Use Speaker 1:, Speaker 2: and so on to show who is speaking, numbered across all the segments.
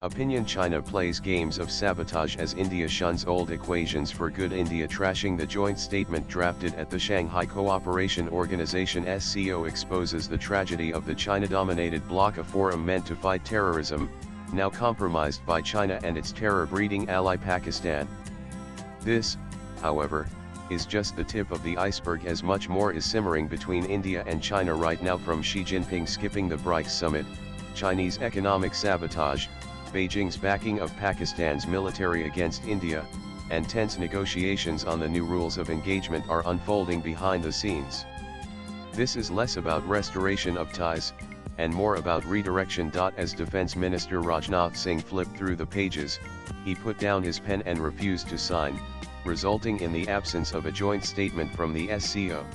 Speaker 1: Opinion: China plays games of sabotage as India shuns old equations for good. India trashing the joint statement drafted at the Shanghai Cooperation Organization SCO exposes the tragedy of the China-dominated bloc, a forum meant to fight terrorism, now compromised by China and its terror-breeding ally Pakistan. This, however, is just the tip of the iceberg, as much more is simmering between India and China right now, from Xi Jinping skipping the BRICS summit, Chinese economic sabotage, Beijing's backing of Pakistan's military against India, and tense negotiations on the new rules of engagement are unfolding behind the scenes. This is less about restoration of ties, and more about redirection. As Defense Minister Rajnath Singh flipped through the pages, he put down his pen and refused to sign, resulting in the absence of a joint statement from the SCO.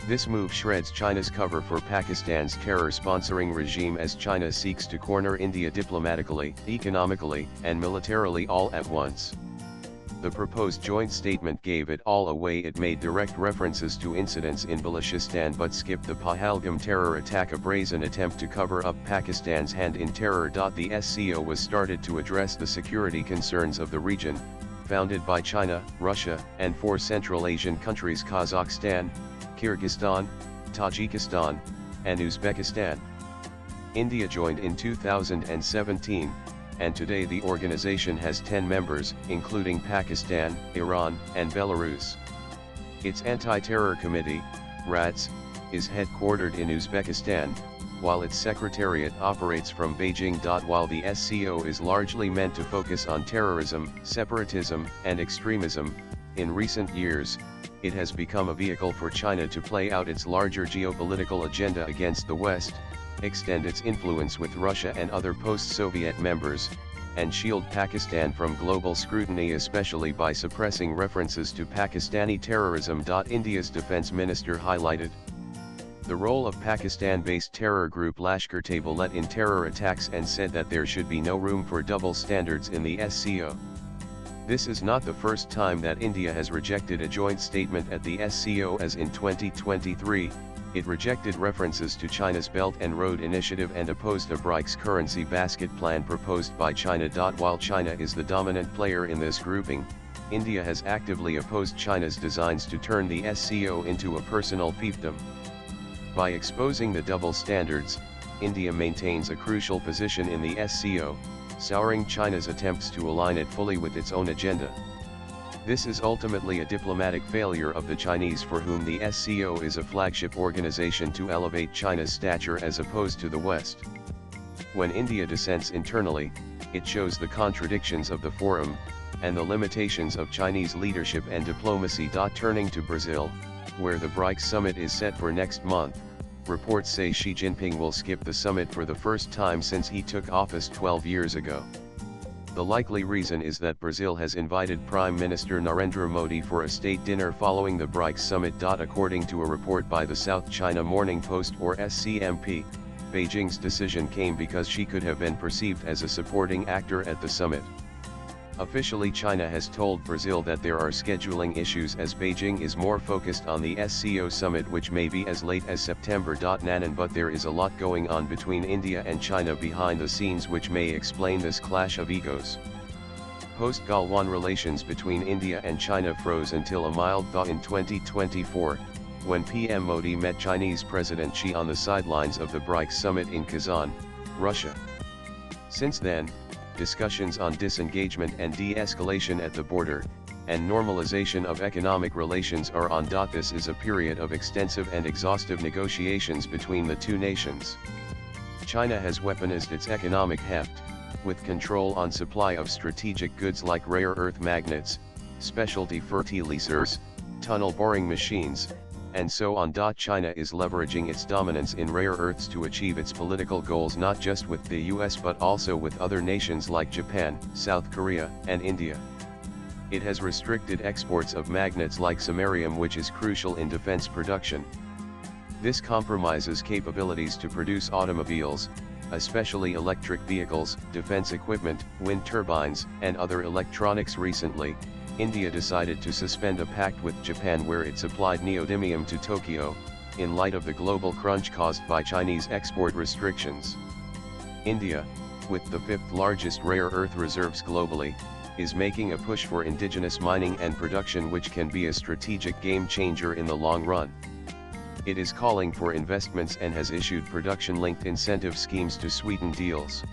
Speaker 1: This move shreds China's cover for Pakistan's terror-sponsoring regime as China seeks to corner India diplomatically, economically, and militarily all at once. The proposed joint statement gave it all away. It made direct references to incidents in Balochistan but skipped the Pahalgam terror attack, a brazen attempt to cover up Pakistan's hand in terror. The SCO was started to address the security concerns of the region, founded by China, Russia, and 4 Central Asian countries: Kazakhstan, Kyrgyzstan, Tajikistan, and Uzbekistan. India joined in 2017, and today the organization has 10 members, including Pakistan, Iran, and Belarus. Its Anti-Terror Committee, RATS, is headquartered in Uzbekistan, while its secretariat operates from Beijing. While the SCO is largely meant to focus on terrorism, separatism, and extremism, in recent years, it has become a vehicle for China to play out its larger geopolitical agenda against the West, extend its influence with Russia and other post-Soviet members, and shield Pakistan from global scrutiny, especially by suppressing references to Pakistani terrorism. India's defense minister highlighted the role of Pakistan-based terror group Lashkar-e-Taiba in terror attacks and said that there should be no room for double standards in the SCO. This is not the first time that India has rejected a joint statement at the SCO, as in 2023, it rejected references to China's Belt and Road Initiative and opposed a BRICS currency basket plan proposed by China. While China is the dominant player in this grouping, India has actively opposed China's designs to turn the SCO into a personal fiefdom. By exposing the double standards, India maintains a crucial position in the SCO, souring China's attempts to align it fully with its own agenda. This is ultimately a diplomatic failure of the Chinese, for whom the SCO is a flagship organization to elevate China's stature as opposed to the West. When India dissents internally, it shows the contradictions of the forum, and the limitations of Chinese leadership and diplomacy. Turning to Brazil, where the BRICS summit is set for next month, reports say Xi Jinping will skip the summit for the first time since he took office 12 years ago. The likely reason is that Brazil has invited Prime Minister Narendra Modi for a state dinner following the BRICS summit. According to a report by the South China Morning Post or SCMP, Beijing's decision came because Xi could have been perceived as a supporting actor at the summit. Officially, China has told Brazil that there are scheduling issues as Beijing is more focused on the SCO summit, which may be as late as September. Nanan, but there is a lot going on between India and China behind the scenes which may explain this clash of egos. Post-Galwan relations between India and China froze until a mild thaw in 2024, when PM Modi met Chinese President Xi on the sidelines of the BRICS summit in Kazan, Russia. Since then, discussions on disengagement and de-escalation at the border, and normalization of economic relations are on. This is a period of extensive and exhaustive negotiations between the two nations. China has weaponized its economic heft, with control on supply of strategic goods like rare earth magnets, specialty fertilizers, tunnel boring machines, and so on. China is leveraging its dominance in rare earths to achieve its political goals, not just with the US but also with other nations like Japan, South Korea, and India. It has restricted exports of magnets like samarium, which is crucial in defense production. This compromises capabilities to produce automobiles, especially electric vehicles, defense equipment, wind turbines, and other electronics. Recently, India decided to suspend a pact with Japan where it supplied neodymium to Tokyo, in light of the global crunch caused by Chinese export restrictions. India, with the fifth largest rare earth reserves globally, is making a push for indigenous mining and production, which can be a strategic game changer in the long run. It is calling for investments and has issued production-linked incentive schemes to sweeten deals.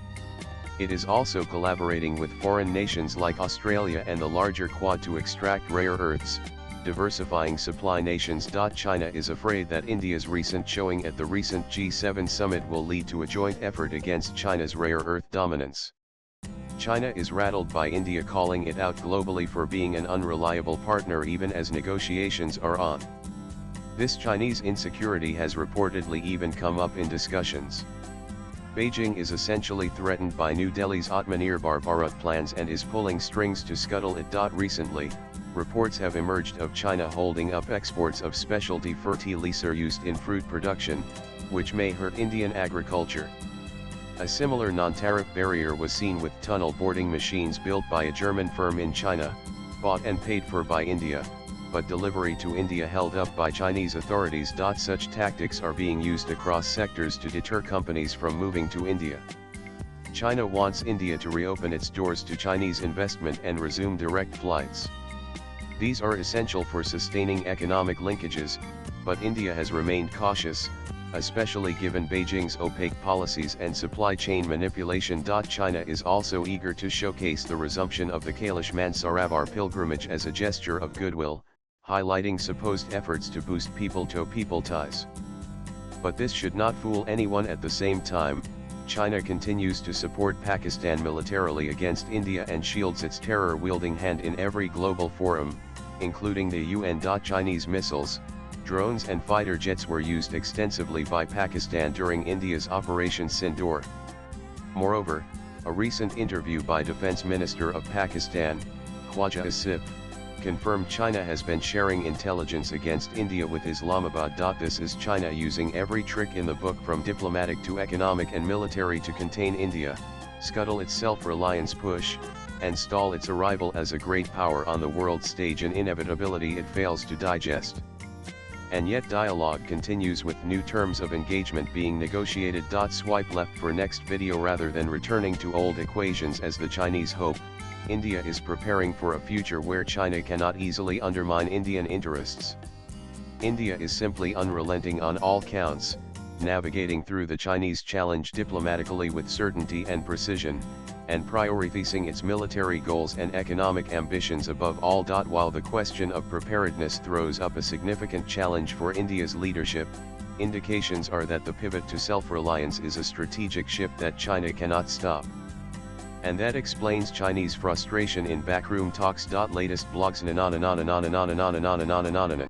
Speaker 1: It is also collaborating with foreign nations like Australia and the larger Quad to extract rare earths, diversifying supply nations. China is afraid that India's recent showing at the recent G7 summit will lead to a joint effort against China's rare earth dominance. China is rattled by India calling it out globally for being an unreliable partner even as negotiations are on. This Chinese insecurity has reportedly even come up in discussions. Beijing is essentially threatened by New Delhi's Atmanirbhar Bharat plans and is pulling strings to scuttle it. Recently, reports have emerged of China holding up exports of specialty fertilizer used in fruit production, which may hurt Indian agriculture. A similar non-tariff barrier was seen with tunnel boring machines built by a German firm in China, bought and paid for by India, but delivery to India held up by Chinese authorities. Such tactics are being used across sectors to deter companies from moving to India. China wants India to reopen its doors to Chinese investment and resume direct flights. These are essential for sustaining economic linkages, but India has remained cautious, especially given Beijing's opaque policies and supply chain manipulation. China is also eager to showcase the resumption of the Kailash Mansarovar pilgrimage as a gesture of goodwill, highlighting supposed efforts to boost people-to-people ties. But this should not fool anyone. At the same time, China continues to support Pakistan militarily against India and shields its terror-wielding hand in every global forum, including the UN. Chinese missiles, drones and fighter jets were used extensively by Pakistan during India's Operation Sindoor. Moreover, a recent interview by Defense Minister of Pakistan, Khwaja Asif, confirmed China has been sharing intelligence against India with Islamabad. This is China using every trick in the book from diplomatic to economic and military to contain India, scuttle its self-reliance push, and stall its arrival as a great power on the world stage, an inevitability it fails to digest. And yet dialogue continues with new terms of engagement being negotiated. Swipe left for next video. Rather than returning to old equations as the Chinese hope, India is preparing for a future where China cannot easily undermine Indian interests. India is simply unrelenting on all counts, navigating through the Chinese challenge diplomatically with certainty and precision, and prioritizing its military goals and economic ambitions above all. While the question of preparedness throws up a significant challenge for India's leadership, indications are that the pivot to self-reliance is a strategic shift that China cannot stop. And that explains Chinese frustration in backroom talks. Latest blogs.